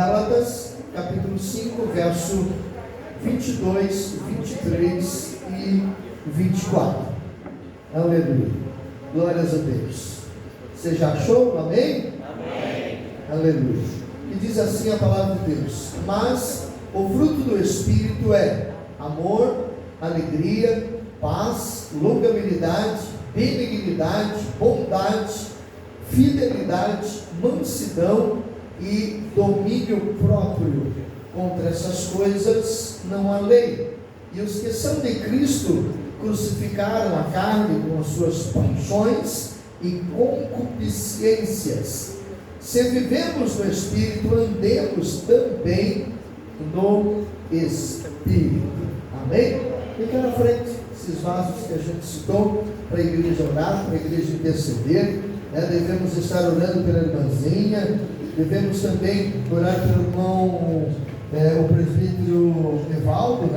Gálatas, capítulo 5, verso 22, 23 e 24. Aleluia. Glórias a Deus. Você já achou? Amém? Amém. Aleluia. E diz assim a palavra de Deus: mas o fruto do Espírito é amor, alegria, paz, longanimidade, benignidade, bondade, fidelidade, mansidão e domínio próprio. Contra essas coisas não há lei. E os que são de Cristo crucificaram a carne com as suas paixões e concupiscências. Se vivemos no Espírito, andemos também no Espírito. Amém? Fica na frente esses vasos que a gente citou, para a igreja orar, para a igreja interceder. Devemos estar orando pela irmãzinha, devemos também orar pelo irmão, o presbítero Evaldo,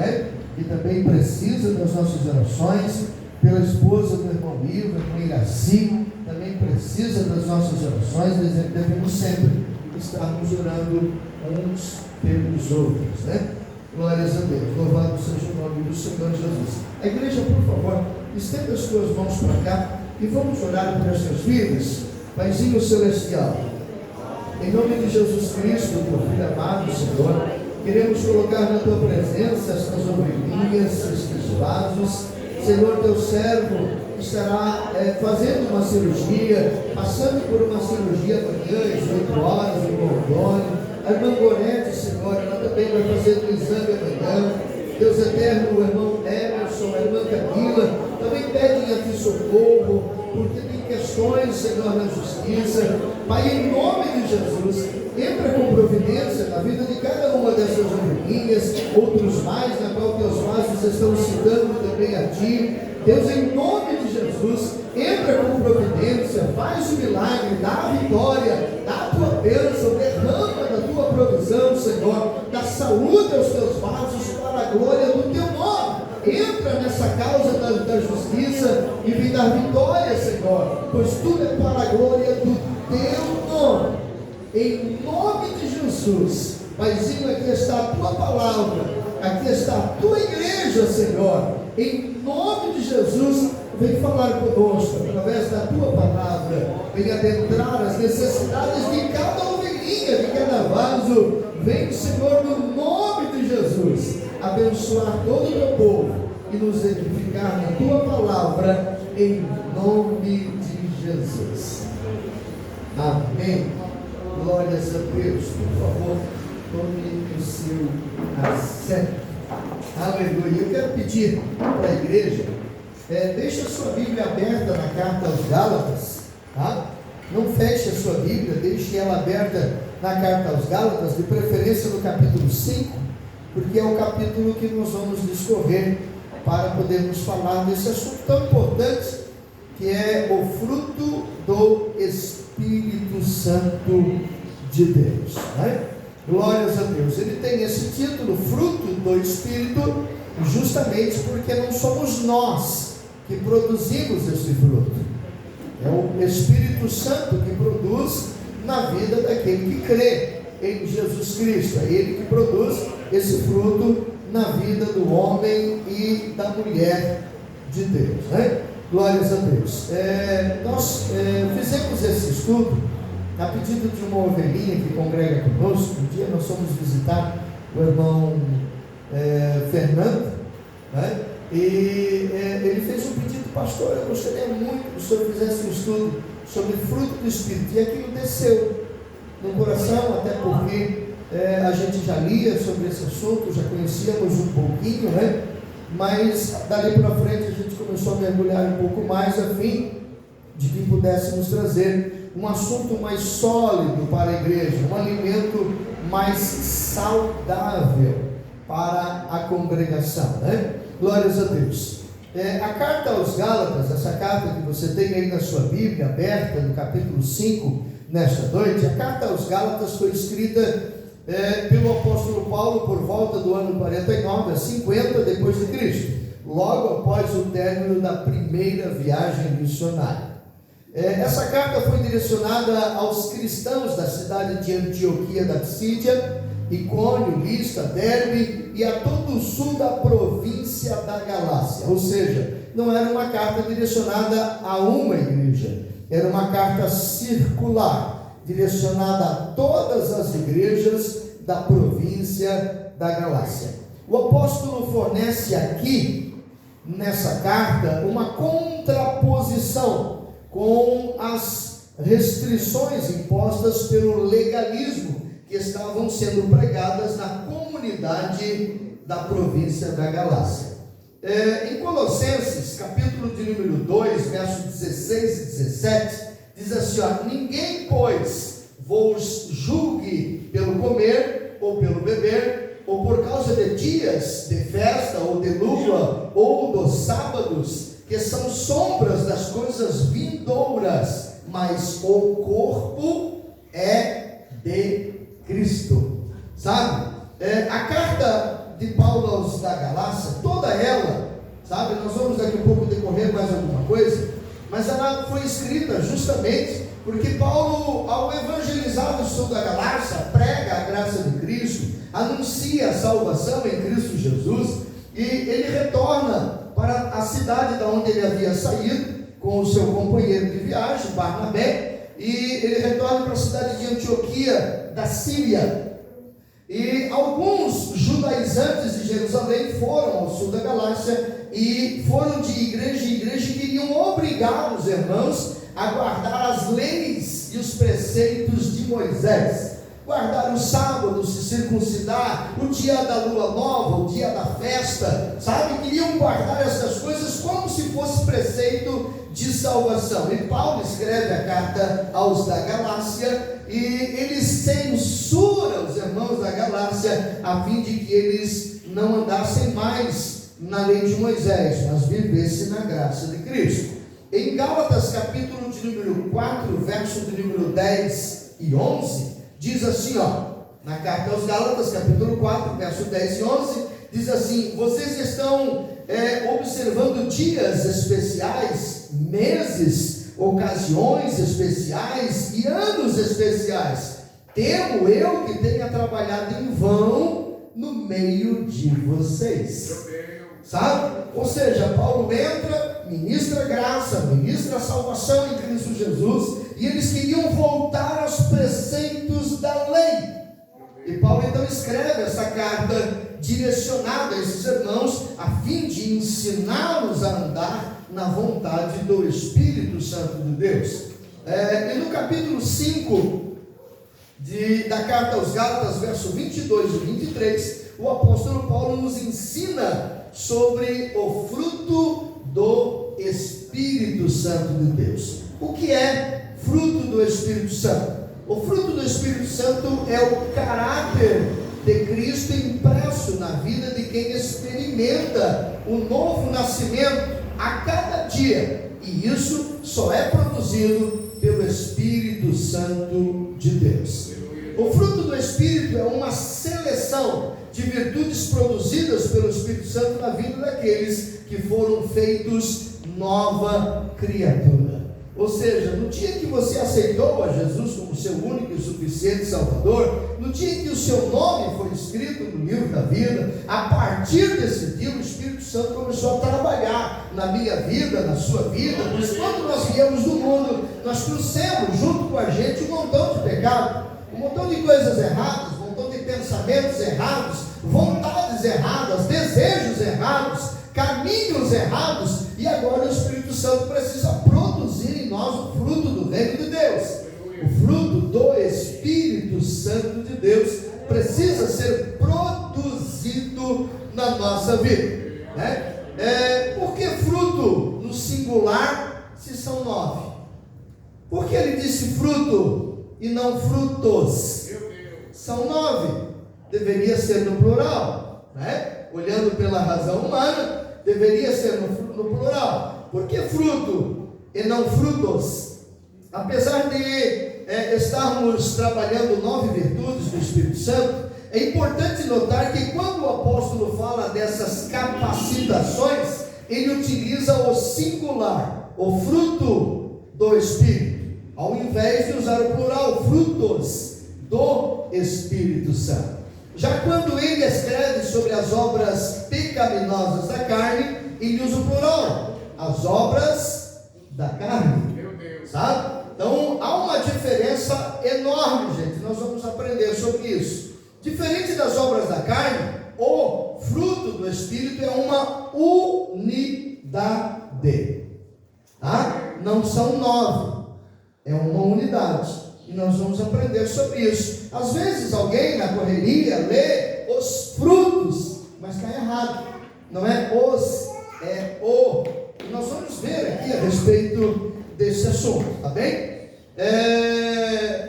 que também precisa das nossas orações, pela esposa do irmão Ivo, irmão Iraci, também precisa das nossas orações. Devemos sempre estarmos orando uns pelos outros, Glórias a Deus, louvado seja o nome do Senhor Jesus. A igreja, por favor, estenda as suas mãos para cá e vamos orar por essas vidas. Paizinho celestial, em nome de Jesus Cristo, teu filho amado, Senhor, queremos colocar na tua presença estas ovelhinhas, estes vasos. Senhor, teu servo estará fazendo uma cirurgia, passando por uma cirurgia amanhã, às 8 horas, em Rondônia. A irmã Gorete, Senhor, ela também vai fazer um exame amanhã. Deus eterno, o irmão Emerson, a irmã Camila, também pedem a ti socorro, porque tem questões, Senhor, na justiça. Pai, em nome de Jesus, entra com providência na vida de cada uma dessas ovelhinhas, outros mais, na qual teus vasos estão citando também a ti. Deus, em nome de Jesus, entra com providência, faz o milagre, dá a vitória, dá a tua bênção, derrama da tua provisão, Senhor, dá saúde aos teus vasos para a glória do teu nome. Entra nessa causa da justiça e vem dar vitória, Senhor, pois tudo é para a glória do teu nome. Em nome de Jesus, Paizinho, aqui está a tua palavra, aqui está a tua igreja, Senhor. Em nome de Jesus, vem falar conosco através da tua palavra, vem adentrar as necessidades de cada ovelhinha, de cada vaso. Vem, Senhor, no nome de Jesus, abençoar todo o teu povo e nos edificar na tua palavra, em nome de Jesus. Amém. Glórias a Deus. Por favor, tome o seu assento. Aleluia. Eu quero pedir para a igreja, deixe a sua Bíblia aberta na carta aos Gálatas, tá? Não feche a sua Bíblia, deixe ela aberta na carta aos Gálatas, de preferência no capítulo 5, porque é o capítulo que nós vamos discorrer para podermos falar desse assunto tão importante, que é o fruto do Espírito Santo de Deus, Glórias a Deus. Ele tem esse título, fruto do Espírito, justamente porque não somos nós que produzimos esse fruto. É o Espírito Santo que produz na vida daquele que crê em Jesus Cristo. É Ele que produz esse fruto na vida do homem e da mulher de Deus, Glórias a Deus. Nós fizemos esse estudo a pedido de uma ovelhinha que congrega conosco. Um dia nós fomos visitar o irmão Fernando, e ele fez um pedido: pastor, eu gostaria muito que o senhor fizesse um estudo sobre fruto do Espírito, e aquilo desceu no coração, até porque a gente já lia sobre esse assunto, já conhecíamos um pouquinho, mas dali para frente a gente começou a mergulhar um pouco mais, a fim de que pudéssemos trazer um assunto mais sólido para a igreja, um alimento mais saudável para a congregação, Glórias a Deus. A carta aos Gálatas, essa carta que você tem aí na sua Bíblia aberta, no capítulo 5, nesta noite, a carta aos Gálatas foi escrita pelo apóstolo Paulo por volta do ano 49 a 50 depois de Cristo, logo após o término da primeira viagem missionária. Essa carta foi direcionada aos cristãos da cidade de Antioquia da Psídia, Icônio, Listra, Derbe e a todo o sul da província da Galácia. Ou seja, não era uma carta direcionada a uma igreja, era uma carta circular, direcionada a todas as igrejas da província da Galácia. O apóstolo fornece aqui, nessa carta, uma contraposição com as restrições impostas pelo legalismo que estavam sendo pregadas na comunidade da província da Galácia. Em Colossenses, capítulo de número 2, versos 16 e 17, diz assim, ninguém, pois, vos julgue pelo comer ou pelo beber, ou por causa de dias de festa, ou de lua, ou dos sábados, que são sombras das coisas vindouras, mas o corpo é de Cristo. Sabe? A carta de Paulo aos da Galácia, toda ela, sabe? Nós vamos daqui a pouco decorrer mais alguma coisa, mas ela foi escrita justamente porque Paulo, ao evangelizar o sul da Galácia, prega a graça de Cristo, anuncia a salvação em Cristo Jesus, e ele retorna para a cidade da onde ele havia saído com o seu companheiro de viagem, Barnabé, e ele retorna para a cidade de Antioquia da Síria. E alguns judaizantes de Jerusalém foram ao sul da Galácia e foram de igreja em igreja e queriam obrigar os irmãos a guardar as leis e os preceitos de Moisés. Guardar o sábado, se circuncidar, o dia da lua nova, o dia da festa, sabe? Queriam guardar essas coisas como se fosse preceito de salvação. E Paulo escreve a carta aos da Galácia e ele censura os irmãos da Galácia a fim de que eles não andassem mais na lei de Moisés, mas vivessem na graça de Cristo. Em Gálatas capítulo de número 4, verso de número 10 e 11, diz assim, na carta aos Gálatas, capítulo 4, verso 10 e 11, diz assim: vocês estão observando dias especiais, meses, ocasiões especiais e anos especiais. Temo eu que tenha trabalhado em vão no meio de vocês. Sabe? Ou seja, Paulo entra, ministra graça, ministra salvação em Cristo Jesus, e eles queriam voltar aos preceitos da lei. E Paulo então escreve essa carta direcionada a esses irmãos, a fim de ensiná-los a andar na vontade do Espírito Santo de Deus. E no capítulo 5 da carta aos Gálatas, verso 22 e 23, o apóstolo Paulo nos ensina sobre o fruto do Espírito Santo de Deus. O que é fruto do Espírito Santo? O fruto do Espírito Santo é o caráter de Cristo impresso na vida de quem experimenta o novo nascimento a cada dia, e isso só é produzido pelo Espírito Santo de Deus. O fruto do Espírito é uma seleção de virtudes produzidas pelo Espírito Santo na vida daqueles que foram feitos nova criatura. Ou seja, no dia que você aceitou a Jesus como seu único e suficiente Salvador, no dia em que o seu nome foi escrito no livro da vida, a partir desse dia o Espírito Santo começou a trabalhar na minha vida, na sua vida, pois quando nós viemos do mundo, nós trouxemos junto com a gente um montão de pecado, um montão de coisas erradas, um montão de pensamentos errados, vontades erradas, desejos errados, caminhos errados, e agora o Espírito Santo precisa produzir em nós o fruto do reino de Deus. O fruto do Espírito Santo de Deus precisa ser produzido na nossa vida, né? Por que fruto no singular se são 9? Por que ele disse fruto e não frutos? São 9, deveria ser no plural, né? Olhando pela razão humana, deveria ser no plural. Por que fruto e não frutos? Apesar de estarmos trabalhando 9 virtudes do Espírito Santo, é importante notar que quando o apóstolo fala dessas capacitações, ele utiliza o singular. O fruto do Espírito, ao invés de usar o plural, frutos do Espírito Santo. Já quando ele escreve sobre as obras pecaminosas da carne, ele usa o plural, as obras da carne. Meu Deus. Sabe? Então há uma diferença enorme, gente. Nós vamos aprender sobre isso. Diferente das obras da carne, o fruto do Espírito é uma unidade. Tá? Não são 9, é uma unidade. E nós vamos aprender sobre isso. Às vezes alguém na correria lê os frutos, mas está errado. Não é os, é o. E nós vamos ver aqui a respeito desse assunto, tá bem?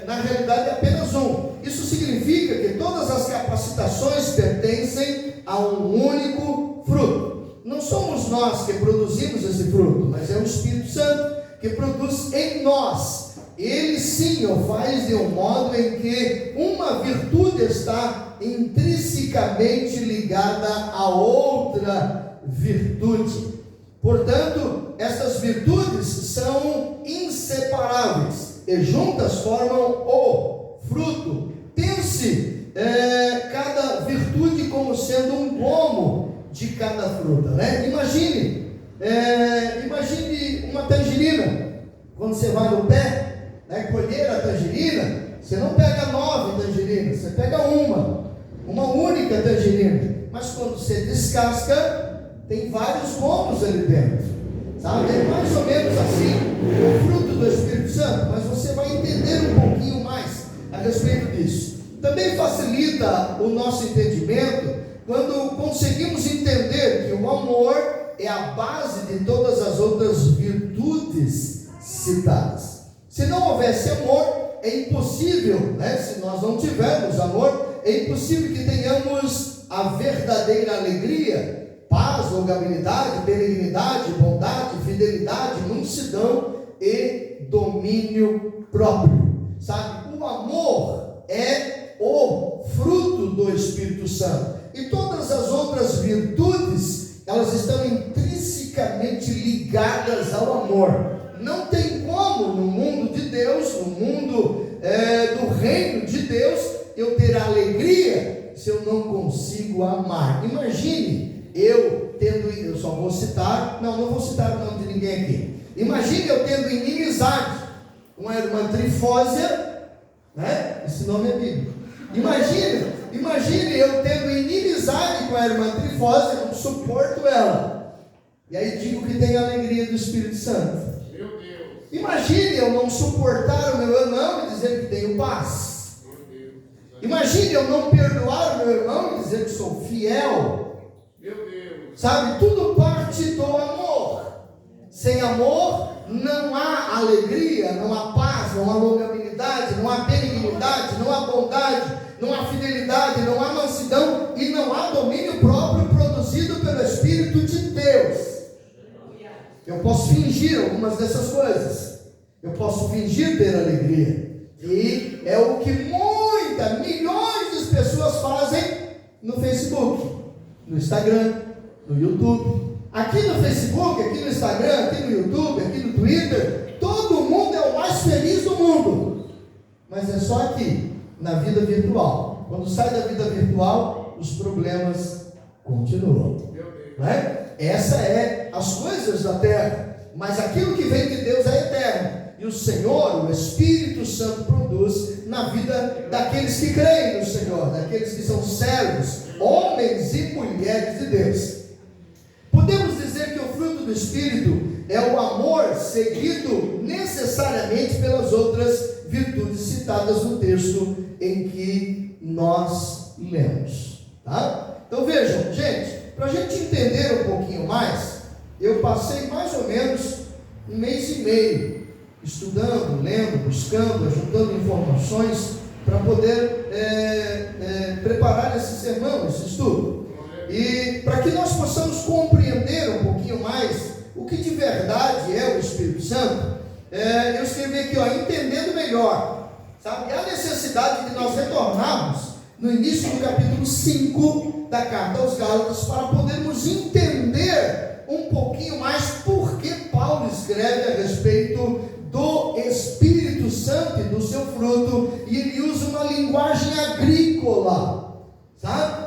Na realidade é apenas um. Isso significa que todas as capacitações pertencem a um único fruto. Não somos nós que produzimos esse fruto, mas é o Espírito Santo que produz em nós. Ele sim o faz de um modo em que uma virtude está intrinsecamente ligada a outra virtude. Portanto, essas virtudes são inseparáveis e juntas formam o fruto. Pense cada virtude como sendo um pomo de cada fruta, né? Imagine uma tangerina. Quando você vai no pé, colher a tangerina, você não pega 9 tangerinas, você pega uma única tangerina. Mas quando você descasca, tem vários pomos ali dentro, sabe? É mais ou menos assim o fruto do Espírito Santo, mas você vai entender um pouquinho mais a respeito disso. Também facilita o nosso entendimento quando conseguimos entender que o amor é a base de todas as outras virtudes citadas. Se não houvesse amor, é impossível, se nós não tivermos amor, é impossível que tenhamos a verdadeira alegria, paz, longabilidade, benignidade, bondade, fidelidade, mansidão e domínio próprio. Sabe? O amor é o fruto do Espírito Santo. E todas as outras virtudes, elas estão intrinsecamente ligadas ao amor. Não tem como no mundo de Deus, no mundo do reino de Deus, eu ter alegria se eu não consigo amar. Imagine eu só vou citar, não vou citar o nome de ninguém aqui. Imagine eu tendo inimizade com a irmã Trifósia, esse nome é bíblico. Imagine eu tendo inimizade com a irmã Trifósia, não suporto ela. E aí digo que tem a alegria do Espírito Santo. Imagine eu não suportar o meu irmão e dizer que tenho paz. Imagine eu não perdoar o meu irmão e dizer que sou fiel. Sabe, tudo parte do amor. Sem amor não há alegria, não há paz, não há longabilidade, não há benignidade, não há bondade, não há fidelidade, não há mansidão e não há domínio próprio produzido pelo Espírito de Deus. Eu posso fingir algumas dessas coisas. Eu posso fingir ter alegria. E é o que milhões de pessoas fazem no Facebook, no Instagram, no YouTube. Aqui no Facebook, aqui no Instagram, aqui no YouTube, aqui no Twitter, todo mundo é o mais feliz do mundo. Mas é só aqui, na vida virtual. Quando sai da vida virtual, os problemas continuam. Não é? Essa é as coisas da terra, mas aquilo que vem de Deus é eterno, e o Senhor, o Espírito Santo, produz na vida daqueles que creem no Senhor, daqueles que são servos, homens e mulheres de Deus. Podemos dizer que o fruto do Espírito é o amor, seguido necessariamente pelas outras virtudes citadas no texto em que nós lemos, tá? Então vejam, gente, para a gente entender um pouquinho mais, eu passei mais ou menos 1 mês e meio estudando, lendo, buscando, juntando informações para poder preparar esse sermão, esse estudo. E para que nós possamos compreender um pouquinho mais o que de verdade é o Espírito Santo, eu escrevi aqui, entendendo melhor, sabe? Há necessidade de nós retornarmos no início do capítulo 5 da carta aos Gálatas, para podermos entender um pouquinho mais por que Paulo escreve a respeito do do Espírito Santo e do seu fruto, e ele usa uma linguagem agrícola, sabe?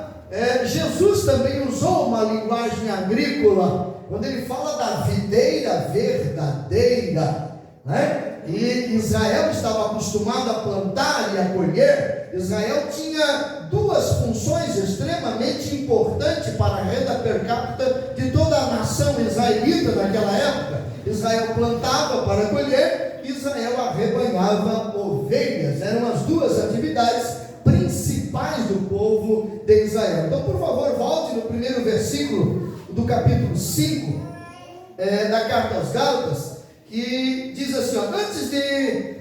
Jesus também usou uma linguagem agrícola, quando ele fala da videira verdadeira, né? E Israel estava acostumado a plantar e a colher. Israel tinha duas funções extremamente importantes para a renda per capita de toda a nação israelita naquela época. Israel plantava para colher, Israel arrebanhava ovelhas. Eram as duas atividades principais do povo de Israel. Então, por favor, volte no primeiro versículo do capítulo 5 da carta aos Gálatas, que diz assim, ó, antes de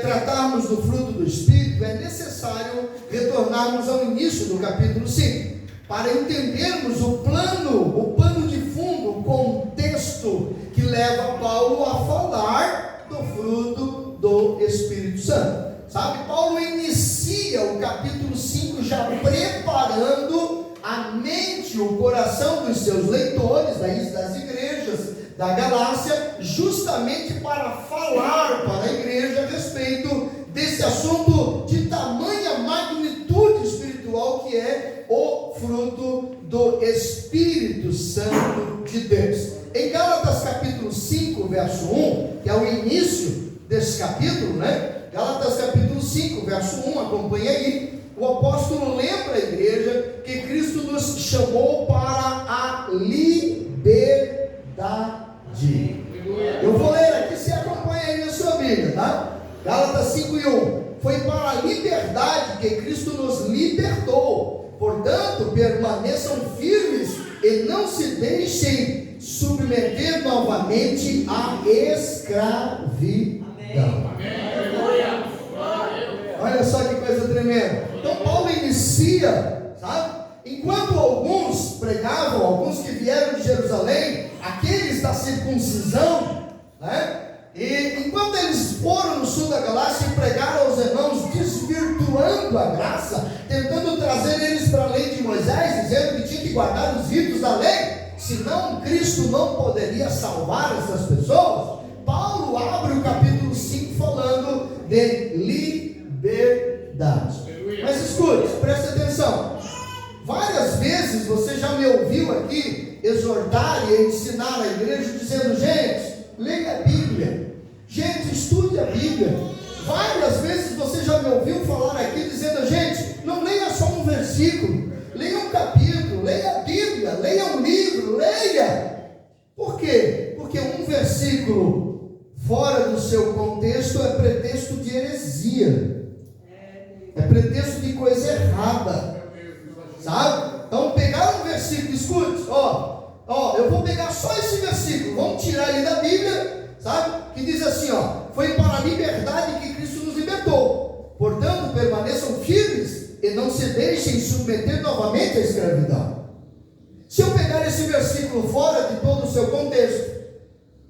tratarmos do fruto do Espírito, é necessário retornarmos ao início do capítulo 5, para entendermos o pano de fundo, o contexto que leva Paulo a falar do fruto do Espírito Santo. Sabe, Paulo inicia o capítulo 5 já preparando a mente, o coração dos seus leitores, das igrejas da Galácia, justamente para falar para a igreja a respeito desse assunto de tamanha magnitude espiritual que é o fruto do Espírito Santo de Deus. Em Gálatas capítulo 5, verso 1, que é o início desse capítulo, né? Gálatas capítulo 5, verso 1, acompanha aí. O apóstolo lembra a igreja que Cristo nos chamou para a liberdade. Eu vou ler aqui, você acompanha aí na sua Bíblia, tá? Gálatas 5 e 1. Foi para a liberdade que Cristo nos libertou. Portanto, permaneçam firmes e não se deixem submeter novamente à escravidão. Olha só que coisa tremenda. Então Paulo inicia, sabe? Enquanto alguns pregavam, alguns que vieram de Jerusalém, aqueles da circuncisão, né? E enquanto eles foram no sul da Galácia e pregaram aos irmãos, desvirtuando a graça, tentando trazer eles para a lei de Moisés, dizendo que tinha que guardar os ritos da lei, senão Cristo não poderia salvar essas pessoas, Paulo abre o capítulo 5 falando de liberdade. Mas escute, preste atenção. Várias vezes você já me ouviu aqui exortar e ensinar a igreja dizendo, gente, leia a Bíblia, gente, estude a Bíblia. Várias vezes você já me ouviu falar aqui dizendo, gente, não leia só um versículo, leia um capítulo, leia a Bíblia, leia um livro, leia. Por quê? Porque um versículo fora do seu contexto é pretexto de heresia, é pretexto de coisa errada, sabe? Então pegar um versículo, escute, eu vou pegar só esse versículo, vamos tirar ele da Bíblia, sabe? Que diz assim, foi para a liberdade que Cristo nos libertou, portanto permaneçam firmes e não se deixem submeter novamente à escravidão. Se eu pegar esse versículo fora de todo o seu contexto,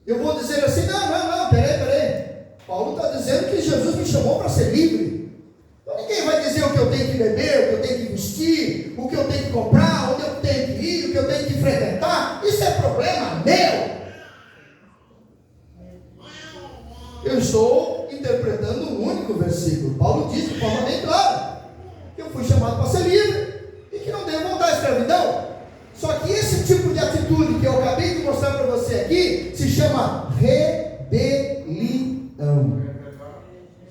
eu vou dizer assim, não, peraí, Paulo está dizendo que Jesus me chamou para ser livre. Então ninguém vai dizer o que eu tenho que beber, o que eu tenho que vestir, o que eu tenho que comprar, onde eu tenho que ir, o que eu tenho que frequentar. Isso é problema meu. Eu estou interpretando um único versículo. Paulo diz de forma bem clara que eu fui chamado para ser livre e que não devo voltar à escravidão. Só que esse tipo de atitude que eu acabei de mostrar para você aqui se chama rebelião.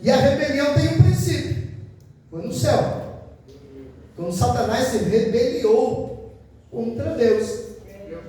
E a rebelião tem um princípio. Foi no céu, quando Satanás se rebeliou contra Deus.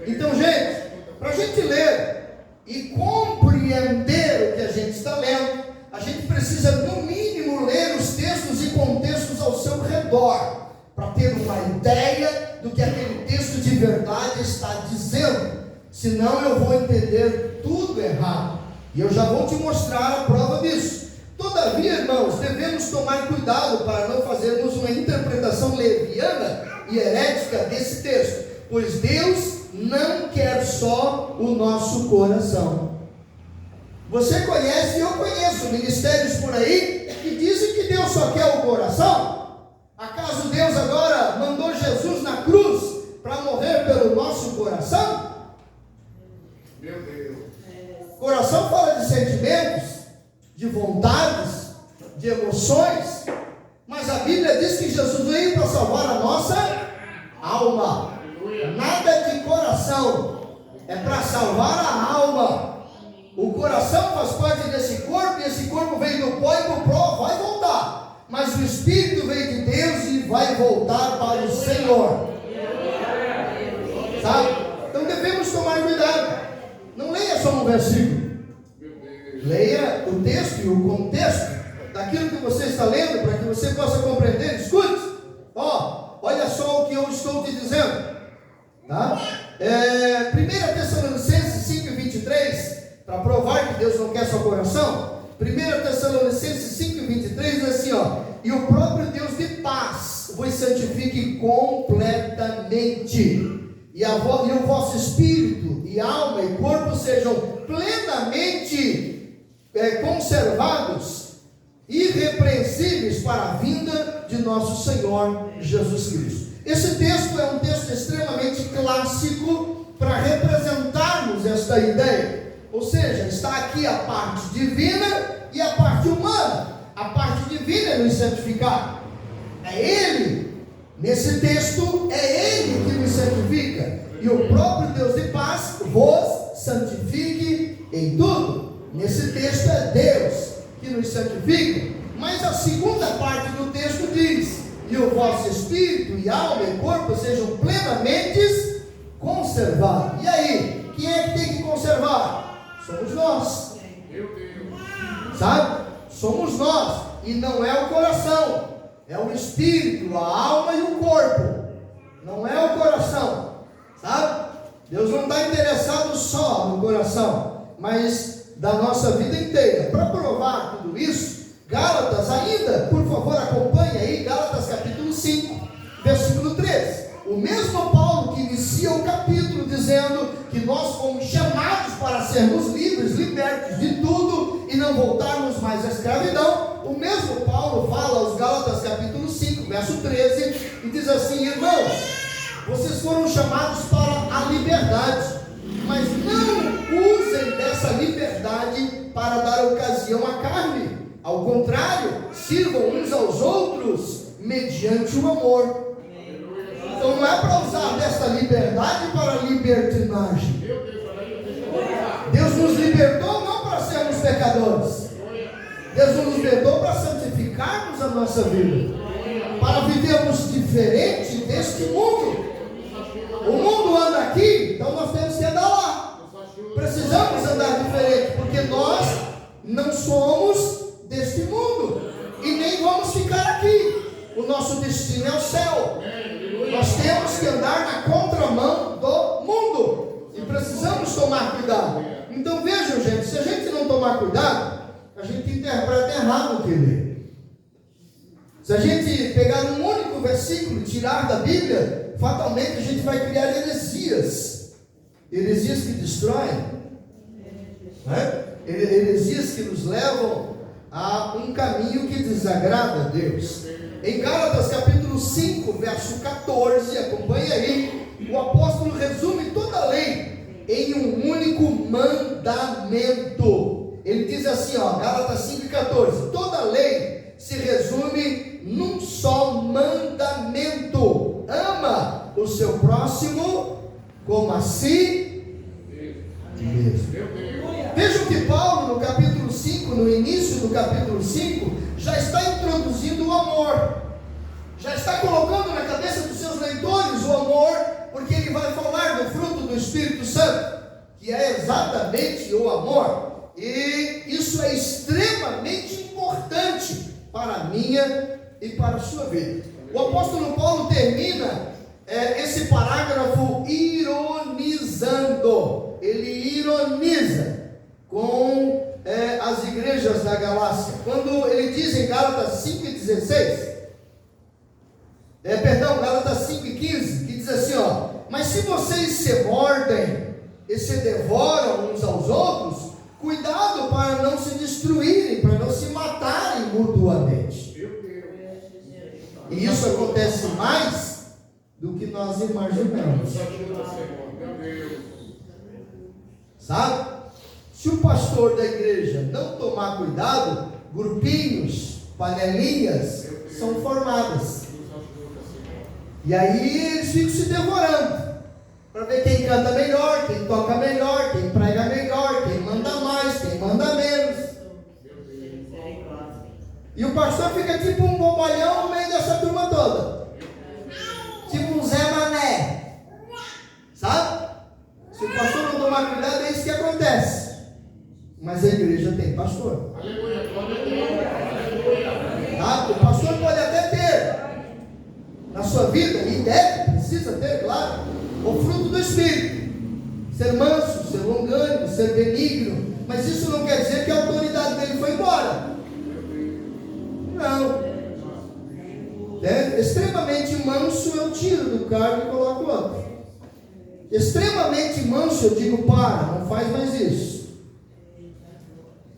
Então, gente, para a gente ler e compreender o que a gente está lendo, a gente precisa no mínimo ler os textos e contextos ao seu redor, para ter uma ideia do que aquele texto de verdade está dizendo. Senão eu vou entender tudo errado, e eu já vou te mostrar a prova disso. Todavia, irmãos, devemos tomar cuidado para não fazermos uma interpretação leviana e herética desse texto, pois Deus não quer só o nosso coração. Você conhece e eu conheço ministérios por aí que dizem que Deus só quer o coração. Acaso Deus agora mandou Jesus na cruz para morrer pelo nosso coração? Meu Deus. Coração fala de sentimentos, emoções, mas a Bíblia diz que Jesus veio para salvar a nossa alma. Nada de coração, é para salvar a alma. O coração faz parte desse corpo, e esse corpo veio do pó, e do pó vai voltar. Mas o Espírito veio de Deus e vai voltar para o Senhor. Sabe? Então devemos tomar cuidado. Não leia só um versículo. Leia o texto e o contexto daquilo que você está lendo, para que você possa compreender. Escute. Olha só o que eu estou te dizendo. Tá? 1 Tessalonicenses 5:23, para provar que Deus não quer seu coração. 1 Tessalonicenses 5:23 diz assim, e o próprio Deus de paz vos santifique completamente, e o vosso espírito, e alma, e corpo sejam plenamente conservados, irrepreensíveis para a vinda de nosso Senhor Jesus Cristo. Esse texto é um texto extremamente clássico para representarmos esta ideia. Ou seja, está aqui a parte divina e a parte humana. A parte divina é nos santificar. É Ele, nesse texto, é Ele que nos santifica. E o próprio Deus de paz vos santifique em tudo. Nesse texto é Deus que nos santifica. Mas a segunda parte do texto diz: e o vosso espírito e alma e corpo sejam plenamente conservados. E aí, quem é que tem que conservar? Somos nós. Sabe? Somos nós. E não é o coração, é o espírito, a alma e o corpo. Não é o coração. Sabe? Deus não está interessado só no coração, mas da nossa vida inteira. Para provar tudo isso, Gálatas ainda, por favor, acompanhe aí, Gálatas capítulo 5, versículo 13. O mesmo Paulo que inicia o capítulo dizendo que nós fomos chamados para sermos livres, libertos de tudo e não voltarmos mais à escravidão. O mesmo Paulo fala aos Gálatas capítulo 5, verso 13, e diz assim: irmãos, vocês foram chamados para a liberdade, mas não usem dessa liberdade para dar ocasião à carne. Ao contrário, sirvam uns aos outros mediante o amor. Então não é para usar dessa liberdade para libertinagem. Deus nos libertou não para sermos pecadores. Deus nos libertou para santificarmos a nossa vida, para vivermos diferente deste mundo. O mundo anda aqui, então nós temos que andar lá. Precisamos andar diferente, porque nós não somos deste mundo e nem vamos ficar aqui. O nosso destino é o céu. Nós temos que andar na contramão do mundo e precisamos tomar cuidado. Então vejam, gente, se a gente não tomar cuidado, a gente interpreta errado o que lê. Se a gente pegar um único versículo e tirar da Bíblia, fatalmente a gente vai criar heresias que destroem, né? Heresias que nos levam a um caminho que desagrada a Deus. Em Gálatas capítulo 5, verso 14, acompanha aí, o apóstolo resume toda a lei em um único mandamento. Ele diz assim, Gálatas 5,14, toda a lei se resume num só mandamento: ama o seu próximo como a si mesmo. Vejam que Paulo, no capítulo 5, no início do capítulo 5, já está introduzindo o amor, já está colocando na cabeça dos seus leitores o amor, porque ele vai falar do fruto do Espírito Santo, que é exatamente o amor, e isso é extremamente importante para a minha e para a sua vida. O apóstolo Paulo termina esse parágrafo ironizando, ele ironiza com as igrejas da Galácia, quando ele diz em Gálatas 5,16, Gálatas 5,15, que diz assim, mas se vocês se mordem e se devoram uns aos outros, cuidado para não se destruírem, para não se matarem mutuamente. E isso acontece mais do que nós imaginamos. Sabe? Se o pastor da igreja não tomar cuidado, grupinhos panelinhas são formadas. E aí eles ficam se devorando para ver quem canta melhor, quem toca melhor, quem prega melhor, quem manda mais, quem manda menos. E o pastor fica tipo um bobalhão no meio dessa turma toda, tipo um Zé Mané, sabe? Se o pastor não tomar cuidado, é isso que acontece. Mas a igreja tem pastor. Tá? O pastor pode até ter na sua vida, e deve, precisa ter, claro, o fruto do Espírito. Ser manso, ser longânimo, ser benigno. Mas isso não quer dizer que a autoridade dele foi embora. Não. Extremamente manso eu tiro do cargo e coloco outro. Extremamente manso eu digo, para, não faz mais isso.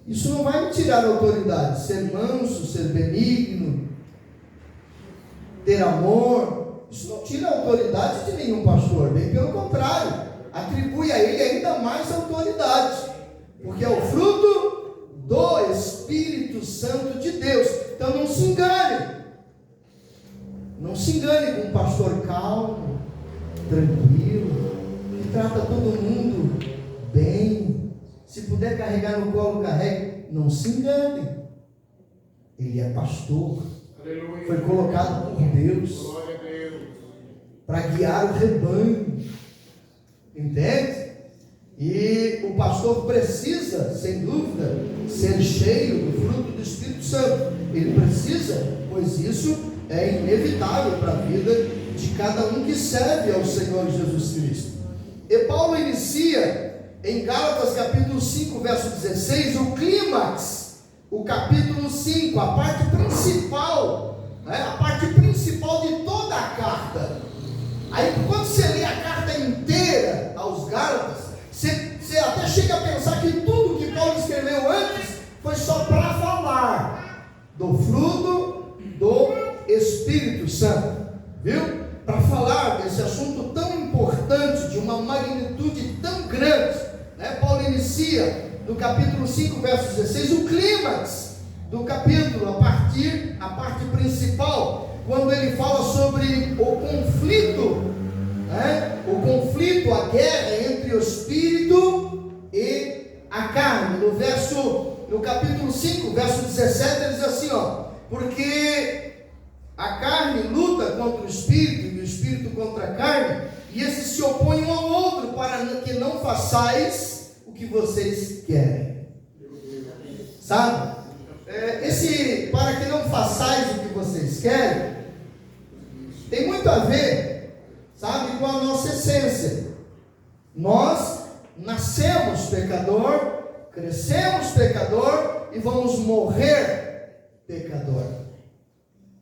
Isso não vai me tirar a autoridade. Ser manso, ser benigno, ter amor, isso não tira a autoridade de nenhum pastor, bem pelo contrário, atribui a ele ainda mais autoridade, porque é o fruto do Espírito Santo de Deus. Então não se engane com um pastor calmo, tranquilo, que trata todo mundo bem. Se puder carregar no colo, carregue. Não se engane, ele é pastor. Aleluia. Foi colocado por Deus para guiar o rebanho, entende? E o pastor precisa, sem dúvida, ser cheio do fruto do Espírito Santo. Ele precisa, pois isso é inevitável para a vida de cada um que serve ao Senhor Jesus Cristo. E Paulo inicia em Gálatas capítulo 5, verso 16, o clímax, o capítulo 5, a parte principal, a parte principal de toda a carta. Aí quando você lê a carta inteira aos Gálatas, você até chega a pensar que tudo que Paulo escreveu antes foi só para falar do fruto do Espírito Santo, viu? Para falar desse assunto tão importante, de uma magnitude tão grande, Paulo inicia no capítulo 5, verso 16, o clímax do capítulo, a parte principal, quando ele fala sobre o conflito, a guerra entre o Espírito e a carne. No capítulo 5, verso 17, ele diz assim, porque a carne luta contra o Espírito e o Espírito contra a carne, e esses se opõem um ao outro, para que não façais o que vocês querem. Sabe? Para que não façais o que vocês querem, tem muito a ver, sabe, com a nossa essência. Nós nascemos pecador, crescemos pecador e vamos morrer pecador.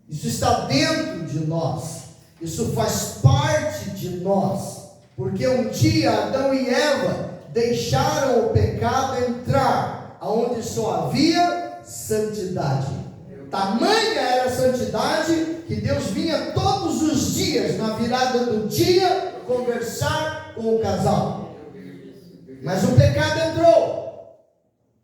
Isso está dentro de nós, isso faz parte de nós, porque um dia Adão e Eva deixaram o pecado entrar, aonde só havia santidade. Tamanha era a santidade que Deus vinha todos os dias, na virada do dia, conversar com o casal. Mas o pecado entrou,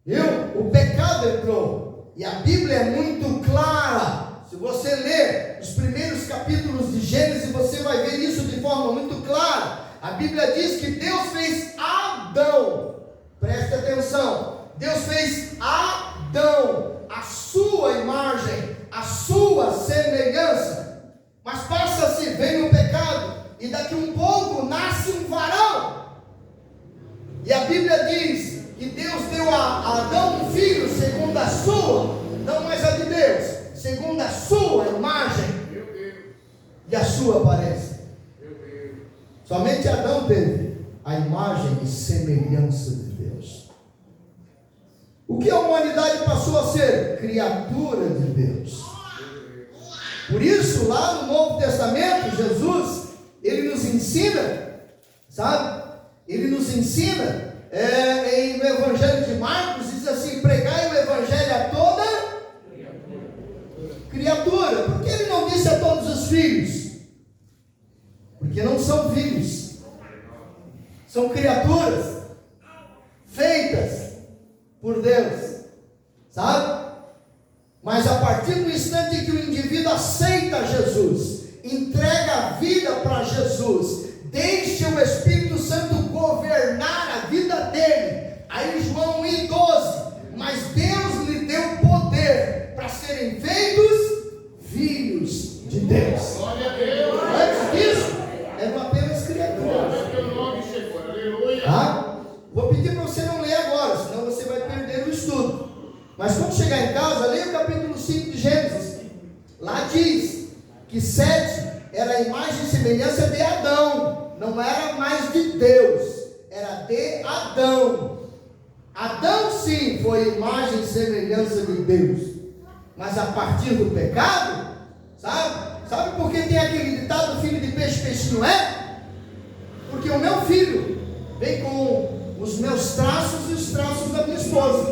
viu? O pecado entrou, e a Bíblia é muito clara. Se você ler os primeiros capítulos de Gênesis, você vai ver isso de forma muito clara. A Bíblia diz que Deus fez Adão, preste atenção, Deus fez Adão, a sua imagem, a sua semelhança. Mas passa-se, vem o pecado, e daqui um pouco nasce um varão. E a Bíblia diz que Deus deu a Adão um filho segundo a sua, não mais a de Deus, segundo a sua imagem e a sua aparência. Somente Adão teve a imagem e semelhança de Deus. O que a humanidade passou a ser? Criatura de Deus. Por isso, lá no Novo Testamento, Jesus, ele nos ensina, sabe? Ele nos ensina, no Evangelho de Marcos, diz assim, pregai o Evangelho a toda criatura. Por que ele não disse a todos os filhos? Porque não são filhos, são criaturas feitas por Deus, sabe? Mas a partir do instante em que o indivíduo aceita Jesus, entrega a vida para Jesus, deixa o Espírito Santo governar a vida dele. Aí João 1,12, mas Deus lhe deu poder para serem feitos filhos de Deus. Glória a Deus. Antes disso, eram apenas criaturas. Vou pedir para você não ler agora, senão você vai perder o estudo. Mas quando chegar em casa, leia o capítulo 5 de Gênesis. Lá diz que Sete era a imagem e semelhança de Adão, não era mais de Deus, era de Adão. Adão sim foi imagem e semelhança de Deus, mas a partir do pecado, sabe por que tem aquele ditado, filho de peixe, peixinho é? Porque o meu filho vem com os meus traços e os traços da minha esposa,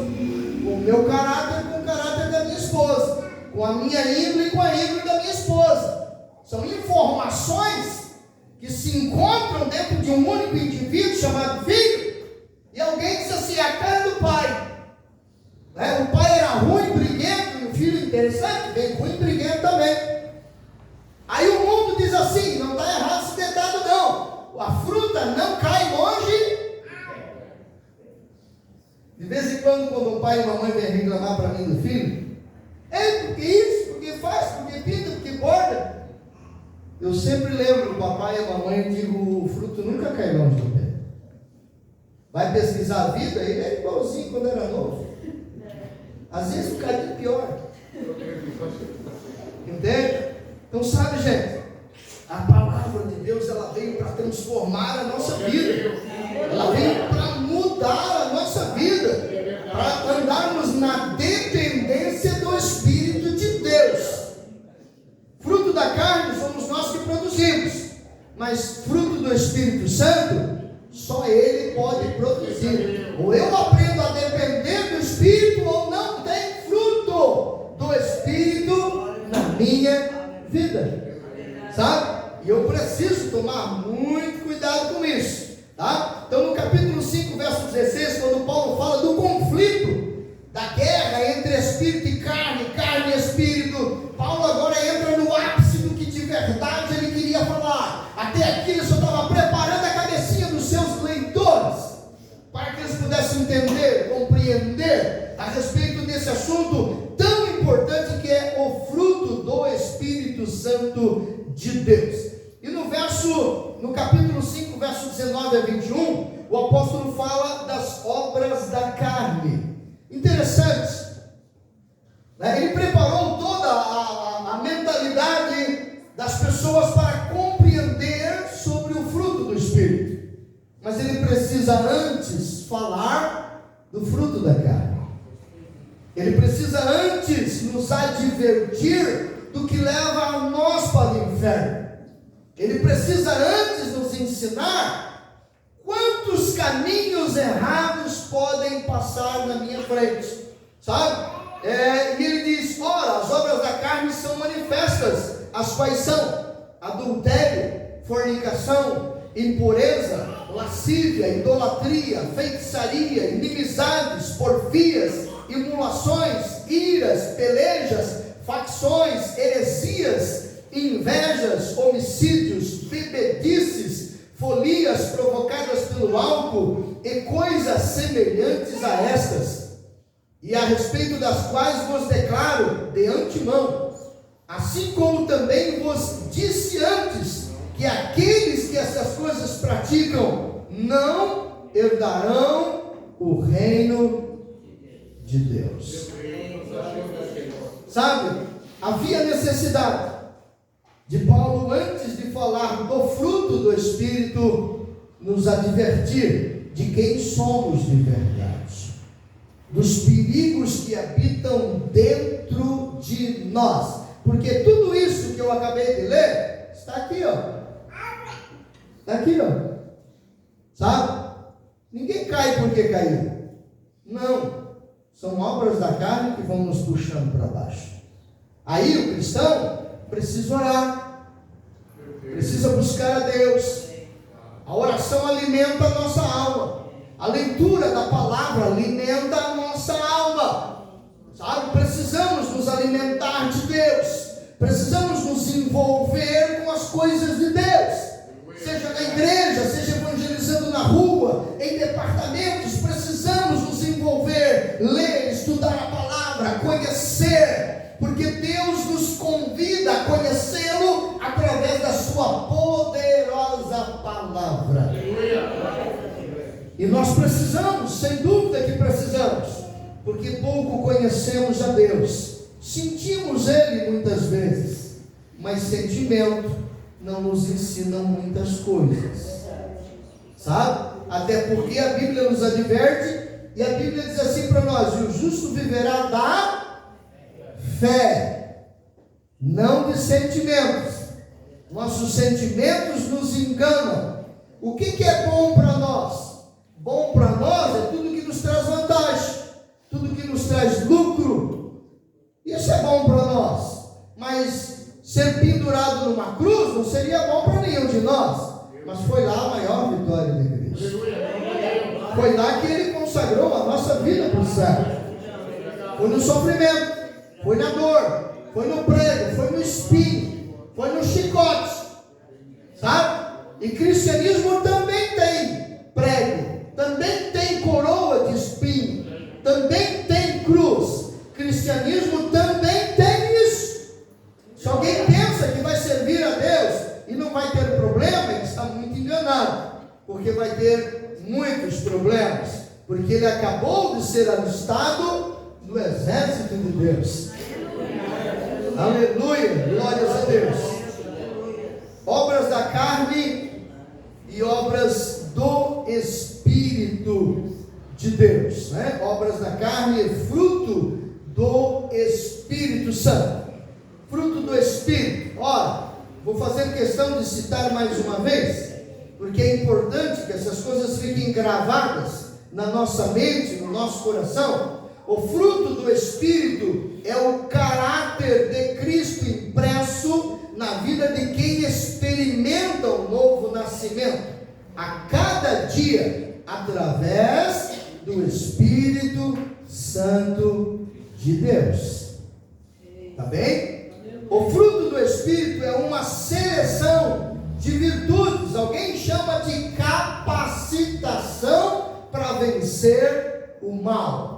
com o meu caráter com o caráter da minha esposa, com a minha índole com a índole da minha esposa. São informações que se encontram dentro de um único indivíduo chamado filho, e alguém diz assim, a cara do pai. O pai era ruim, briguento, e o filho interessante, vem ruim, briguento também. Aí o mundo diz assim, não está errado esse dedado não, a fruta não cai longe. De vez em quando o pai e a mamãe vêm reclamar para mim do filho, porque isso, porque faz, porque pinta, porque borda, eu sempre lembro o papai e a mamãe e digo, o fruto nunca cai longe do pé. Vai pesquisar a vida, ele é igualzinho quando era novo. Às vezes um bocadinho pior. Entende? Então sabe, gente, a palavra de Deus, ela veio para transformar a nossa vida. Ela veio para mudar a nossa vida, para andarmos na dependência do Espírito de Deus. Fruto da carne somos nós que produzimos, mas fruto do Espírito Santo, só Ele pode produzir. Ou eu aprendo a depender do Espírito, ou não tem fruto do Espírito na minha vida. Sabe? E eu preciso tomar muito cuidado com isso. Tá? Então no capítulo 5, verso 16, quando Paulo fala do conflito, da guerra entre espírito e carne, carne e espírito, Paulo agora entra no ápice do que de verdade ele queria falar. Até aqui ele só estava preparando a cabecinha dos seus leitores, para que eles pudessem entender, compreender a respeito desse assunto tão importante que é o fruto do Espírito Santo de Deus. E no capítulo 5, verso 19 a 21, o apóstolo fala das obras da carne. Interessante, né? Ele preparou toda a mentalidade das pessoas para compreender sobre o fruto do Espírito, mas ele precisa antes falar do fruto da carne. Ele precisa antes nos advertir do que leva a nós para o inferno. Ele precisa antes nos ensinar quantos caminhos errados podem passar na minha frente, sabe? E ele diz, ora, as obras da carne são manifestas, as quais são adultério, fornicação, impureza, lascívia, idolatria, feitiçaria, inimizades, porfias, emulações, iras, pelejas, facções, heresias, invejas, homicídios, bebedices, folias provocadas pelo álcool e coisas semelhantes a estas, e a respeito das quais vos declaro de antemão, assim como também vos disse antes, que aqueles que essas coisas praticam não herdarão o reino de Deus. Sabe, havia necessidade de Paulo, antes de falar do fruto do Espírito, nos advertir de quem somos de verdade, dos perigos que habitam dentro de nós, porque tudo isso que eu acabei de ler, está aqui, ó. Está aqui, ó. Sabe? Ninguém cai porque caiu. Não. São obras da carne que vão nos puxando para baixo. Aí o cristão precisa orar, precisa buscar a Deus. A oração alimenta a nossa alma. A leitura da palavra alimenta a nossa alma. sabe? Precisamos nos alimentar de Deus, precisamos nos envolver com as coisas de Deus, seja na igreja, seja evangelizando na rua, em departamentos. Precisamos nos envolver, ler, estudar a palavra, conhecer, porque Deus nos convida a conhecê-lo através da sua poderosa palavra. E nós precisamos, sem dúvida que precisamos, porque pouco conhecemos a Deus. Sentimos Ele muitas vezes, mas sentimento não nos ensina muitas coisas, sabe? Até porque a Bíblia nos adverte, e a Bíblia diz assim para nós: e o justo viverá da fé, não de sentimentos. Nossos sentimentos nos enganam. O que é bom para nós? Bom para nós é tudo que nos traz vantagem, tudo que nos traz lucro. Isso é bom para nós. Mas ser pendurado numa cruz não seria bom para nenhum de nós. Mas foi lá a maior vitória da igreja. Foi lá que Ele consagrou a nossa vida para o céu. Foi no sofrimento, foi na dor, foi no prego, foi no espinho, foi no chicote, sabe? E cristianismo também tem prego, também tem coroa de espinho, também tem cruz. Cristianismo também tem isso. Se alguém pensa que vai servir a Deus e não vai ter problema, ele está muito enganado, porque vai ter muitos problemas, porque ele acabou de ser alistado no exército de Deus. Aleluia, glórias a Deus. Obras da carne e obras do Espírito de Deus, né? Obras da carne é fruto do Espírito Santo, fruto do Espírito. Ora, vou fazer questão de citar mais uma vez, porque é importante que essas coisas fiquem gravadas na nossa mente, no nosso coração. O fruto do Espírito é o caráter de Cristo impresso na vida de quem experimenta o novo nascimento a cada dia, através do Espírito Santo de Deus. Tá bem? O fruto do Espírito é uma seleção de virtudes. Alguém chama de capacitação para vencer o mal.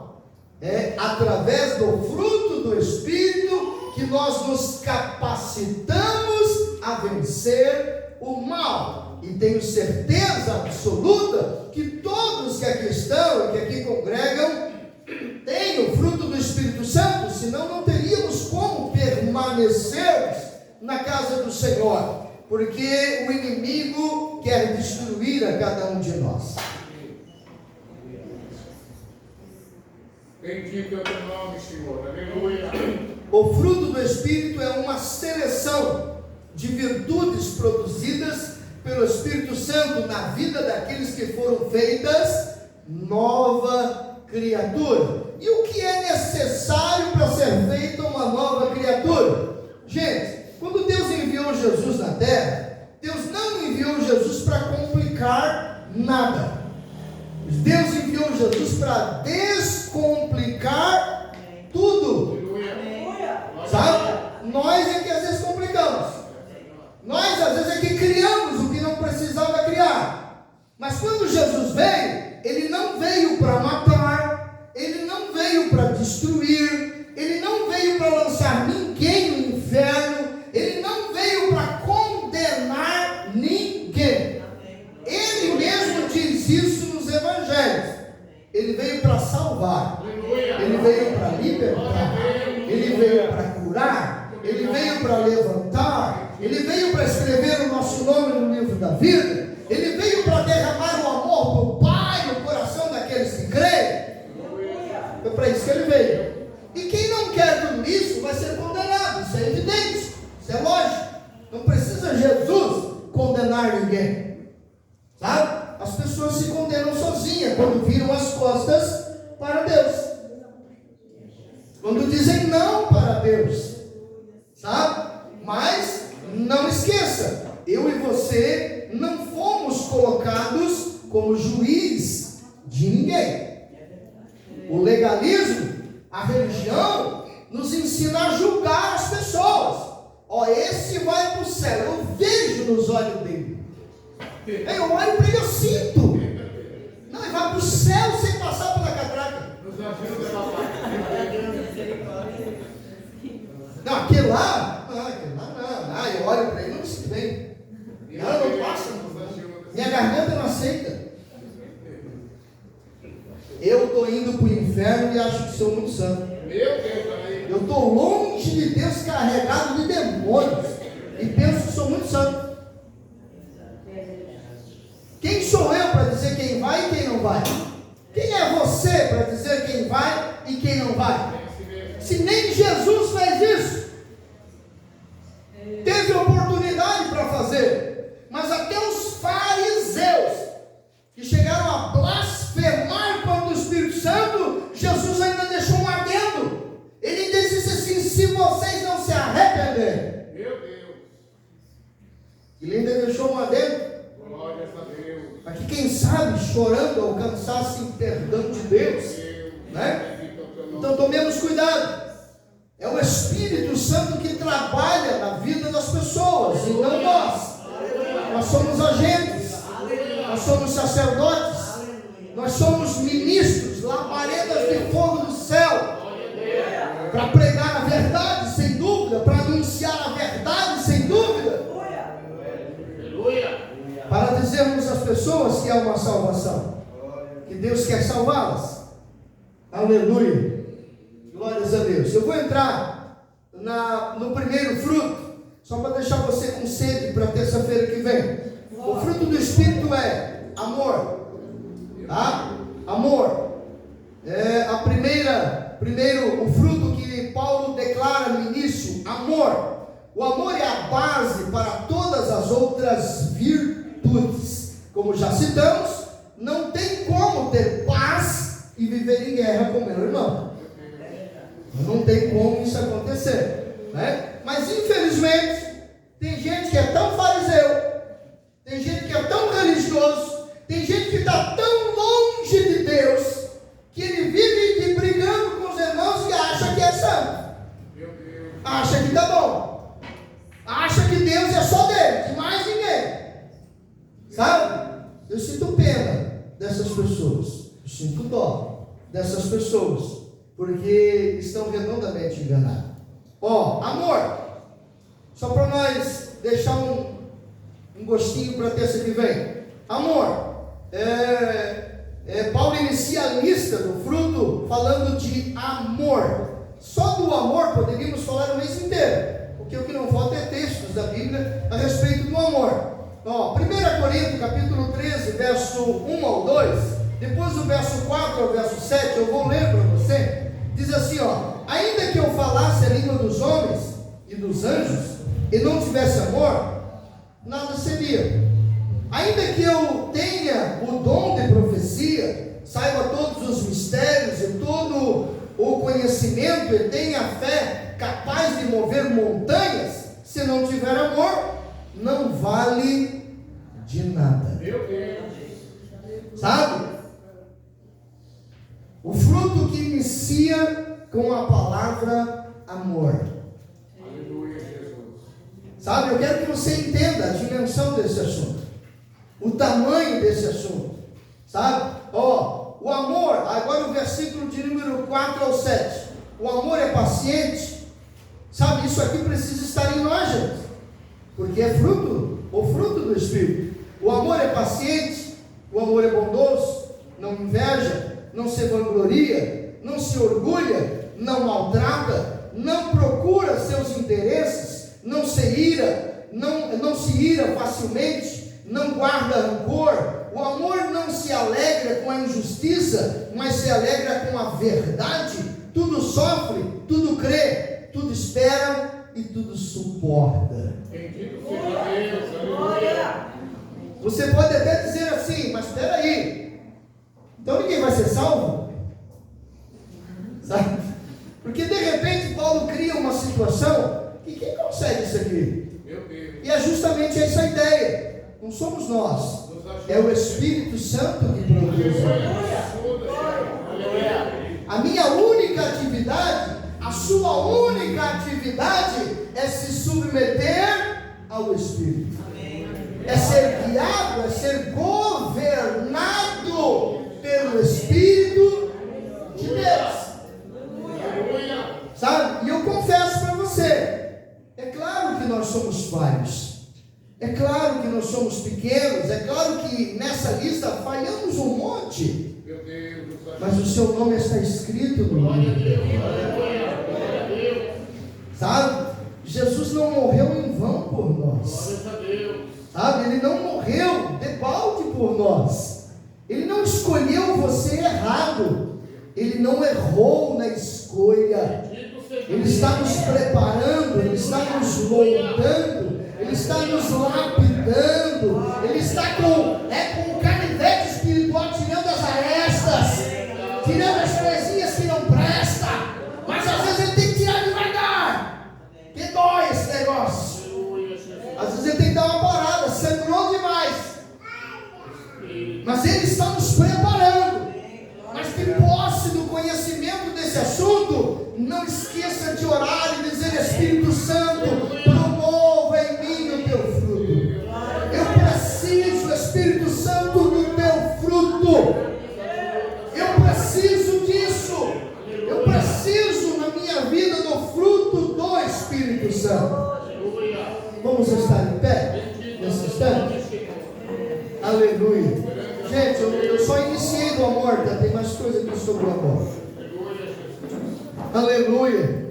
É através do fruto do Espírito que nós nos capacitamos a vencer o mal. E tenho certeza absoluta que todos que aqui estão e que aqui congregam têm o fruto do Espírito Santo, senão não teríamos como permanecermos na casa do Senhor, porque o inimigo quer destruir a cada um de nós. Bendito é o teu nome, Senhor. Aleluia. O fruto do Espírito é uma seleção de virtudes produzidas pelo Espírito Santo na vida daqueles que foram feitas nova criatura. E o que é necessário para ser feita uma nova criatura? Gente, quando Deus enviou Jesus na terra, Deus não enviou Jesus para complicar nada. Deus enviou Jesus para descomplicar tudo. Sabe? Nós é que às vezes complicamos. Nós às vezes é que criamos o que não precisava criar. Mas quando Jesus veio, Ele não veio para matar, Ele não veio para destruir, Ele não veio para lançar ninguém no inferno, Ele não veio para condenar ninguém. Ele mesmo diz isso nos evangelhos. Ele veio para salvar, Ele veio para libertar, Ele veio para curar, Ele veio para levantar, Ele veio para escrever o nosso nome no livro da vida, Ele veio para derramar o amor do Pai no coração daqueles que creem. Foi para isso que Ele veio. E quem não quer tudo isso vai ser condenado. Isso é evidente, isso é lógico. Não precisa Jesus condenar ninguém, sabe? As pessoas se condenam sozinhas quando viram as costas para Deus, quando dizem não para Deus, sabe? Mas não esqueça, eu e você não fomos colocados como juiz de ninguém. O legalismo A religião nos ensina a julgar as pessoas. Ó, esse vai para o céu. Eu vejo nos olhos dele. Eu olho para ele, eu sinto. Não, ele vai para o céu sem passar pela catraca. Não, aquele lá não. Ah, eu olho para ele, não me sinto bem. Não passa. Minha garganta não aceita. Eu estou indo para o inferno e acho que sou muito santo. Eu estou longe de Deus, carregado de demônios, e penso que sou muito santo. Quem sou eu para dizer quem vai e quem não vai? Quem é você para dizer quem vai e quem não vai? Se nem Jesus fez isso, teve oportunidade para fazer, mas até os fariseus que chegaram a blasfemar contra o Espírito Santo, Jesus ainda deixou um adendo. Ele disse assim: se vocês não se arrependerem. Meu Deus. Ele ainda deixou um adendo. Glória a Deus. Para que quem sabe, chorando, alcançasse o perdão de Deus. Né? Então tomemos cuidado. É o Espírito Santo que trabalha na vida das pessoas, e não nós. Nós somos agentes. Nós somos sacerdotes. Nós somos ministros, labaredas de fogo do céu. Para pregar a verdade, sem dúvida. Para anunciar a verdade, sem dúvida. Para dizermos às pessoas que há uma salvação, que Deus quer salvá-las. Aleluia. Glórias a Deus. Eu vou entrar no primeiro fruto, só para deixar você com sede para terça-feira que vem. O fruto do Espírito é amor. Tá? Amor. Primeiro, o fruto que Paulo declara no início, amor. O amor é a base para todas as outras virtudes. Como já citamos, não tem como ter paz e viver em guerra com meu irmão. Não tem como isso acontecer, né? Mas infelizmente, tem gente que é tão fariseu, tem gente que é tão religioso, tem gente que está tão longe de Deus, que ele vive brigando com os irmãos e acha que é santo. Acha que está bom. Acha que Deus é só dele, de mais ninguém. Sabe? Eu sinto pena dessas pessoas. Eu sinto dó dessas pessoas, porque estão redondamente enganadas. Amor. Só para nós deixar um gostinho para a terça que vem. Amor. Paulo inicia a lista do fruto falando de amor. Só do amor poderíamos falar o mês inteiro, porque o que não falta é textos da Bíblia a respeito do amor. 1 Coríntios capítulo 13, verso 1 ao 2, depois do verso 4 ao verso 7, eu vou ler para você. Diz assim: ainda que eu falasse a língua dos homens e dos anjos e não tivesse amor, nada seria. Ainda que eu tenha o dom de profecia, saiba todos os mistérios e todo o conhecimento, e tenha fé capaz de mover montanhas, se não tiver amor, não vale de nada. Meu Deus. Sabe? O fruto que inicia com a palavra amor. Aleluia, Jesus. Sabe, eu quero que você entenda a dimensão desse assunto, o tamanho desse assunto. Sabe? O amor, agora o versículo de número 4 ao 7. O amor é paciente. Sabe, isso aqui precisa estar em nós, gente, porque é o fruto do Espírito. O amor é paciente, o amor é bondoso, não inveja, não se vangloria, não se orgulha, não maltrata, não procura seus interesses, não se ira, não se ira facilmente, não guarda rancor. O amor não se alegra com a injustiça, mas se alegra com a verdade. Tudo sofre, tudo crê, tudo espera e tudo suporta. Bendito seja Deus. Aleluia. Você pode até dizer assim: mas espera aí, então ninguém vai ser salvo? Sabe? Porque de repente Paulo cria uma situação que quem consegue isso aqui? Meu Deus. E é justamente essa ideia. Não somos nós, é o Espírito Santo que produz. Aleluia. A minha única atividade, a sua única atividade é se submeter ao Espírito. É ser guiado, é ser governado pelo Espírito de Deus. Sabe? E eu confesso para você, é claro que nós somos falhos, é claro que nós somos pequenos, é claro que nessa lista falhamos um monte, mas o seu nome está escrito no livro de Deus. Sabe? Jesus não morreu em vão por nós. Sabe? Ele não morreu de balde por nós. Ele não escolheu você errado. Ele não errou na escolha. Ele está nos preparando, Ele está nos moldando, Ele está nos lapidando, Ele está com o canivete espiritual tirando as arestas, tirando as coisinhas que não prestam, mas às vezes Ele tem que tirar devagar, que dói esse negócio. Às vezes Ele tem que dar uma parada, sangrou demais, mas Ele está nos preparando. Mas de posse do conhecimento desse assunto, não esqueça de orar e dizer: Espírito Santo, promova em mim o teu fruto. Eu preciso, Espírito Santo, do teu fruto. Eu preciso disso. Eu preciso na minha vida do fruto do Espírito Santo. Vamos estar em pé nesse instante? Aleluia. Gente, eu só iniciei do amor, tá? Tem mais coisa aqui sobre o amor. Aleluia.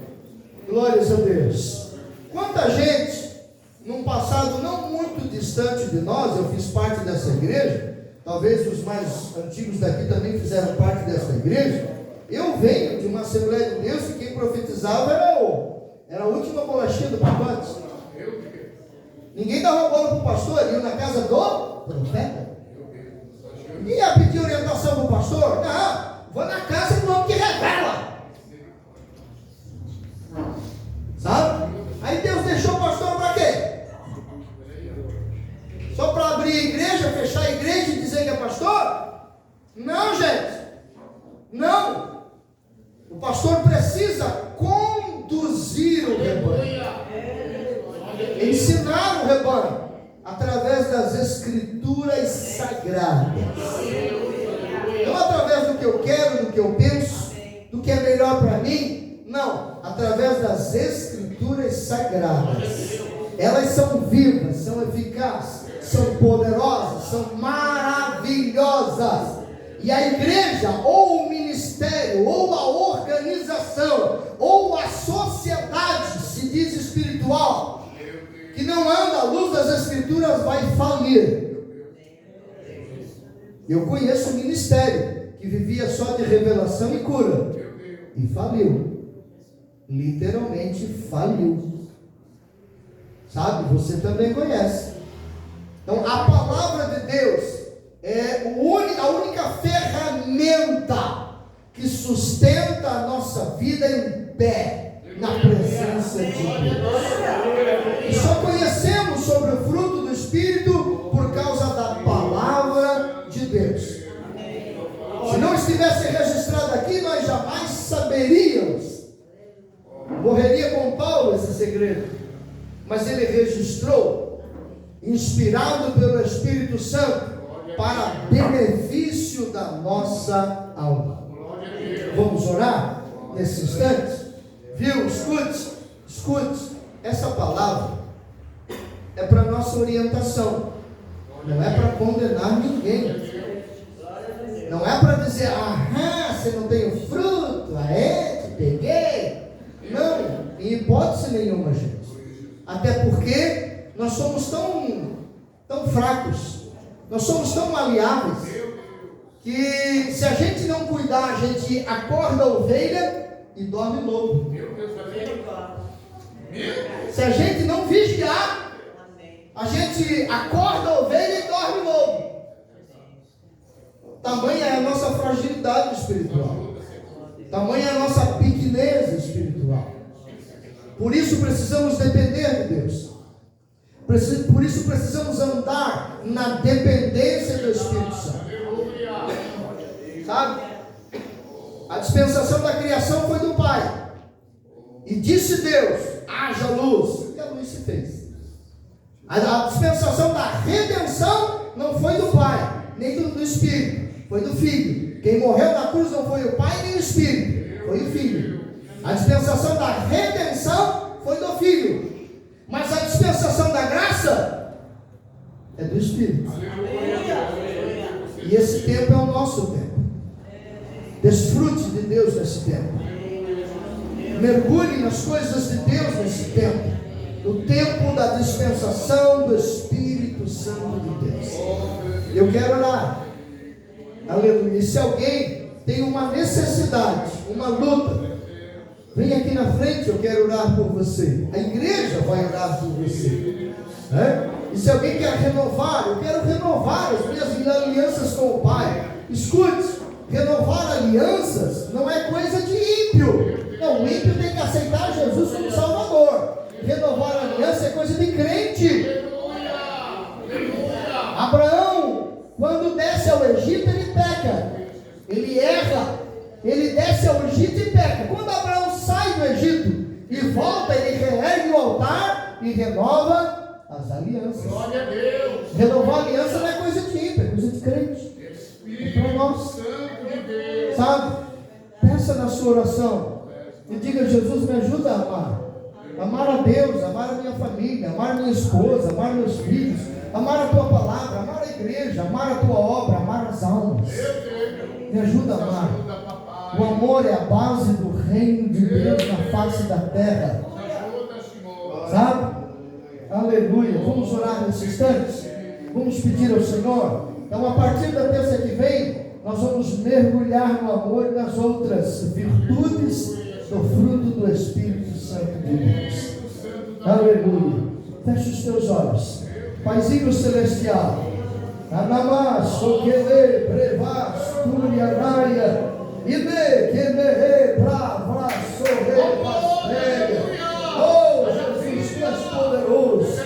Glórias a Deus. Quanta gente, num passado não muito distante de nós, eu fiz parte dessa igreja, talvez os mais antigos daqui também fizeram parte dessa igreja. Eu venho de uma Assembleia de Deus e quem profetizava era a última bolachinha do pacote. Ninguém dava bola para o pastor, ia na casa do profeta. E ia pedir orientação para o pastor? Não, vou na casa do homem que revela. Sabe? Aí Deus deixou o pastor para quê? Só para abrir a igreja, fechar a igreja e dizer que é pastor? Não, gente. Não. O pastor precisa conduzir o rebanho, ensinar o rebanho através das escrituras sagradas. Não através do que eu quero, do que eu penso, do que é melhor para mim. Não, através das escrituras sagradas. Elas são vivas, são eficazes, são poderosas, são maravilhosas. E a igreja, ou o ministério, ou a organização, ou a sociedade, se diz espiritual, que não anda à luz das escrituras, vai falir. Eu conheço um ministério que vivia só de revelação e cura, e faliu. Literalmente faliu. Sabe? Você também conhece. Então a palavra de Deus é a única ferramenta que sustenta a nossa vida em pé na presença de Deus. E só conhecemos sobre o fruto do Espírito por causa da palavra de Deus. Se não estivesse registrado aqui, nós jamais saberíamos. Morreria com Paulo esse segredo, mas ele registrou, inspirado pelo Espírito Santo, para benefício da nossa alma. Vamos orar nesse instante? Viu? Escute, essa palavra é para nossa orientação, não é para condenar ninguém, não é para dizer: você não tem o fruto, te peguei. Não, em hipótese nenhuma, gente. Até porque nós somos tão fracos, nós somos tão maleáveis, que se a gente não cuidar, a gente acorda a ovelha e dorme lobo. Se a gente não vigiar, a gente acorda a ovelha e dorme lobo. Tamanha é a nossa fragilidade espiritual, tamanha é a nossa pequenez espiritual. Por isso precisamos depender de Deus. Por isso precisamos andar na dependência do Espírito Santo. Sabe? A dispensação da criação foi do Pai. E disse Deus, haja luz. E a luz se fez. A dispensação da redenção não foi do Pai, nem do Espírito. Foi do Filho. Quem morreu na cruz não foi o Pai nem o Espírito. Foi o Filho. A dispensação da redenção foi do Filho. Mas a dispensação da graça é do Espírito. E esse tempo é o nosso tempo. Desfrute de Deus nesse tempo. Mergulhe nas coisas de Deus nesse tempo. O tempo da dispensação do Espírito Santo de Deus. Eu quero orar. Aleluia. E se alguém tem uma necessidade, uma luta, vem aqui na frente, eu quero orar por você. A igreja vai orar por você. E se alguém quer renovar, eu quero renovar as minhas alianças com o Pai. Escute, renovar alianças não é coisa de ímpio. Não, o ímpio tem que aceitar Jesus como Salvador. Renovar aliança é coisa de crente. Abraão, quando desce ao Egito, ele peca. Ele erra. Ele desce ao Egito e peca. Quando Abraão sai do Egito e volta, ele reergue o altar e renova as alianças. Glória a Deus. Renovar aliança não é coisa de ímpio, é coisa de crente. É para nós. Sabe? Peça na sua oração e diga: Jesus, me ajuda a amar. Amar a Deus, amar a minha família, amar minha esposa, amar meus filhos, amar a tua palavra, amar a igreja, amar a tua obra, amar as almas. Me ajuda a amar. O amor é a base do reino de Deus na face da terra. Sabe? Aleluia. Vamos orar nesse instante. Vamos pedir ao Senhor. Então, a partir da terça que vem, nós vamos mergulhar no amor e nas outras virtudes do fruto do Espírito Santo de Deus. Aleluia. Feche os teus olhos. Paizinho celestial. Anamás, Soquele, Brevas, Turianaia, Ide, Quemerê, Brava, Sorre, Pasteia. Oh, Jesus, tu és poderoso,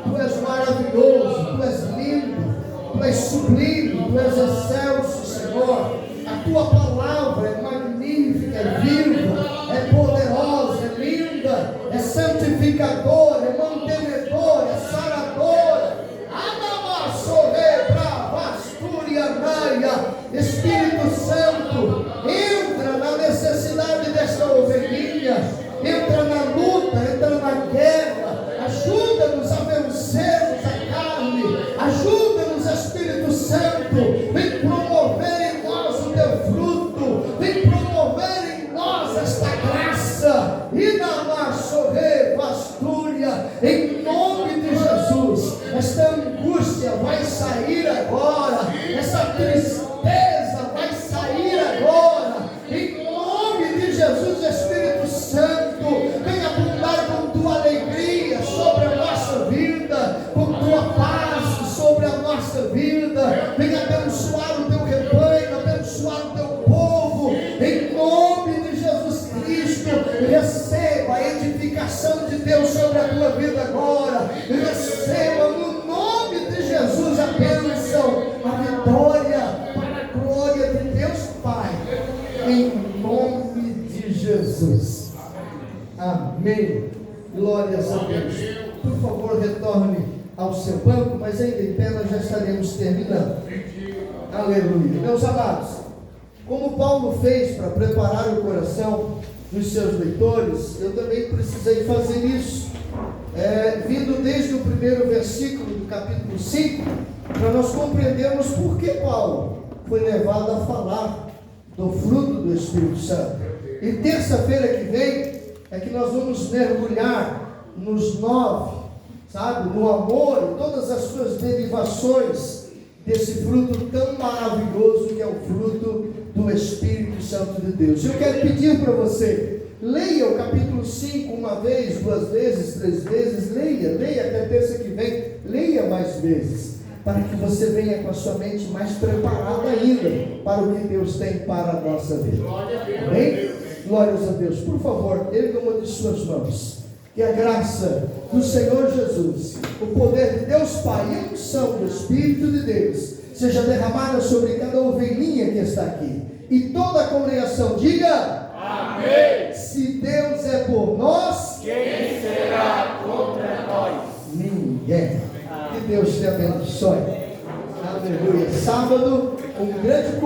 tu és maravilhoso, tu és lindo, tu és sublime, tu és excelso, Senhor. A tua palavra é magnífica, é viva, é poderosa, é linda, é santificadora, é mantenedora, é saradora. Espírito Santo, entra na necessidade desta ovelhinha, entra na luta, entra na guerra, ajuda-nos a vencermos a carne, ajuda-nos, Espírito Santo, vem promover em nós o teu fruto, vem promover em nós esta graça, e na Massorre, Pastúria, em nome de Jesus. Esta angústia vai sair agora, essa tristeza vai sair agora, em nome de Jesus. Espírito Santo, vem abundar com tua alegria sobre a nossa vida, com tua paz sobre a nossa vida, vem abençoar o teu rebanho, abençoar o teu povo, em nome de Jesus Cristo. Receba a edificação de Deus sobre a tua vida agora, receba no nome de Jesus a bênção, a vitória, para a glória de Deus Pai, em nome de Jesus. Amém. Glórias a Deus. Por favor, retorne ao seu banco, mas ainda em pé nós já estaremos terminando. Aleluia. Meus amados, como Paulo fez para preparar o coração dos seus leitores, eu também precisei fazer isso. Vindo desde o primeiro versículo do capítulo 5, para nós compreendermos por que Paulo foi levado a falar do fruto do Espírito Santo. E terça-feira que vem é que nós vamos mergulhar nos 9, sabe, no amor e todas as suas derivações desse fruto tão maravilhoso que é o fruto do Espírito Santo de Deus. Eu quero pedir para você, leia o capítulo 5 uma vez, 2 vezes, 3 vezes, leia até terça que vem, leia mais vezes, para que você venha com a sua mente mais preparada ainda para o que Deus tem para a nossa vida. Amém? Glórias a Deus. Por favor, erga uma de suas mãos. Que a graça do Senhor Jesus, o poder de Deus Pai e a unção do Espírito de Deus seja derramada sobre cada ovelhinha que está aqui. E toda a congregação diga: Amém. se Deus é por nós, Quem será contra nós? ninguém. Que Deus te abençoe. Aleluia. Sábado, um grande